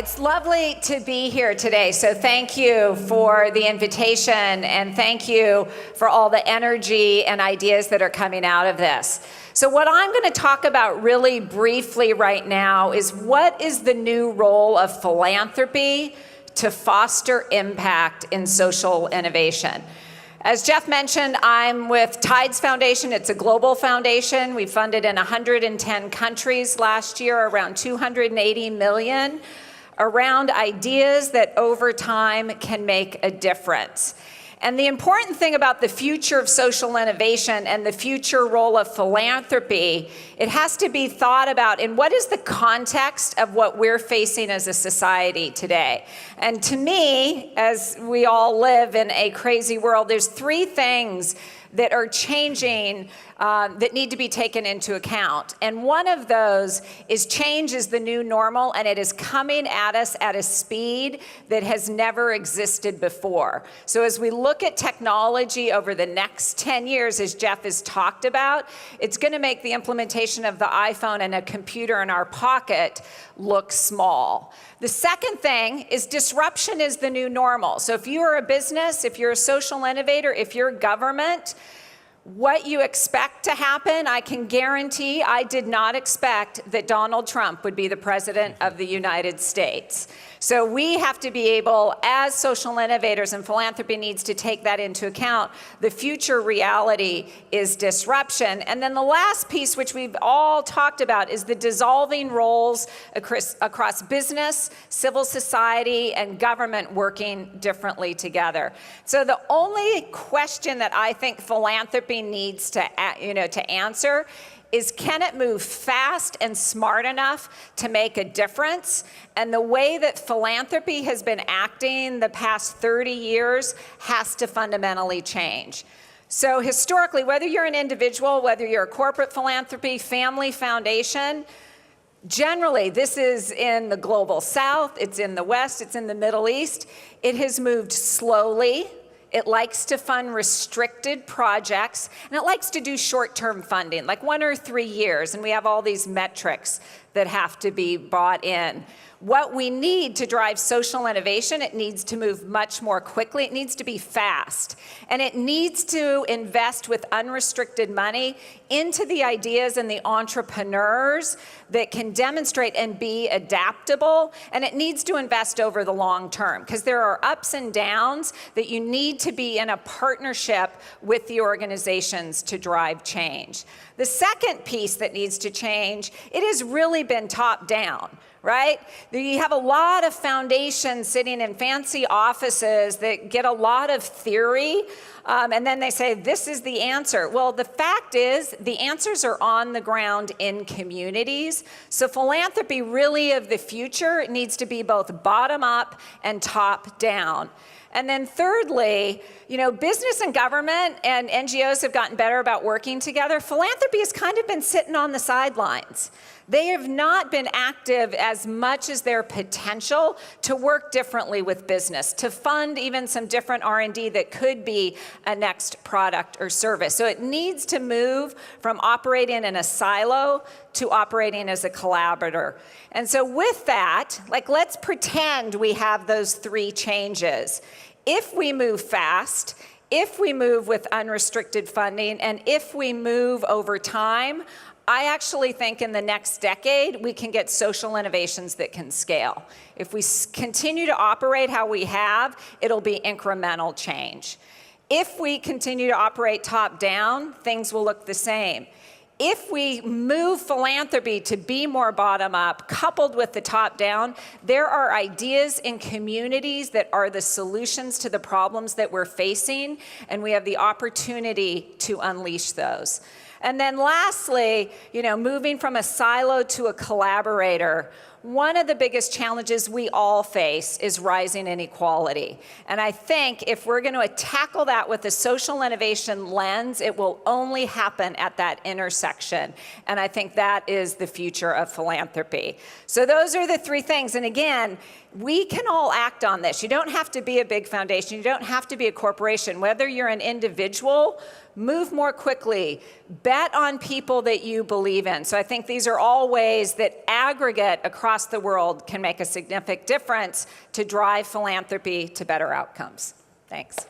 it's lovely to be here today. So thank you for the invitation and thank you for all the energy and ideas that are coming out of this. So what I'm going to talk about really briefly right now is what is the new role of philanthropy to foster impact in social innovation. As Jeff mentioned, I'm with Tides Foundation. It's a global foundation. We funded in 110 countries last year, around 280 million, around ideas that over time can make a difference. And the important thing about the future of social innovation and the future role of philanthropy, it has to be thought about in what is the context of what we're facing as a society today. And to me, as we all live in a crazy world, there's three things that are changing that need to be taken into account. And one of those is change is the new normal, and it is coming at us at a speed that has never existed before. So as we look at technology over the next 10 years, as Jeff has talked about, it's going to make the implementation of the iPhone and a computer in our pocket look small. The second thing is disruption is the new normal. So if you are a business, if you're a social innovator, if you're government, what you expect to happen, I can guarantee I did not expect that Donald Trump would be the president of the United States. So we have to be able, as social innovators, and philanthropy needs to take that into account. The future reality is disruption. And then the last piece, which we've all talked about, is the dissolving roles across business, civil society, and government working differently together. So the only question that I think philanthropy needs to answer is, can it move fast and smart enough to make a difference? And the way that philanthropy has been acting the past 30 years has to fundamentally change. So historically, whether you're an individual, whether you're a corporate philanthropy, family foundation, generally, this is in the global south, it's in the west, it's in the Middle East. It has moved slowly. It likes to fund restricted projects, and it likes to do short-term funding, like 1 or 3 years, and we have all these metrics that have to be brought in. What we need to drive social innovation, it needs to move much more quickly. It needs to be fast. And it needs to invest with unrestricted money into the ideas and the entrepreneurs that can demonstrate and be adaptable. And it needs to invest over the long term, because there are ups and downs that you need to be in a partnership with the organizations to drive change. The second piece that needs to change, it has really been top down. Right? You have a lot of foundations sitting in fancy offices that get a lot of theory, and then they say, this is the answer. Well, the fact is, the answers are on the ground in communities. So philanthropy really of the future needs to be both bottom up and top down. And then thirdly, business and government and NGOs have gotten better about working together. Philanthropy has kind of been sitting on the sidelines. They have not been active as much as their potential to work differently with business, to fund even some different R&D that could be a next product or service. So it needs to move from operating in a silo to operating as a collaborator. And so with that, let's pretend we have those three changes. If we move fast, if we move with unrestricted funding, and if we move over time, I actually think in the next decade, we can get social innovations that can scale. If we continue to operate how we have, it'll be incremental change. If we continue to operate top down, things will look the same. If we move philanthropy to be more bottom up, coupled with the top down, there are ideas in communities that are the solutions to the problems that we're facing, and we have the opportunity to unleash those. And then lastly, moving from a silo to a collaborator, one of the biggest challenges we all face is rising inequality. And I think if we're going to tackle that with a social innovation lens, it will only happen at that intersection. And I think that is the future of philanthropy. So those are the three things. And again, we can all act on this. You don't have to be a big foundation. You don't have to be a corporation. Whether you're an individual, move more quickly. Bet on people that you believe in. So I think these are all ways that aggregate across the world can make a significant difference to drive philanthropy to better outcomes. Thanks.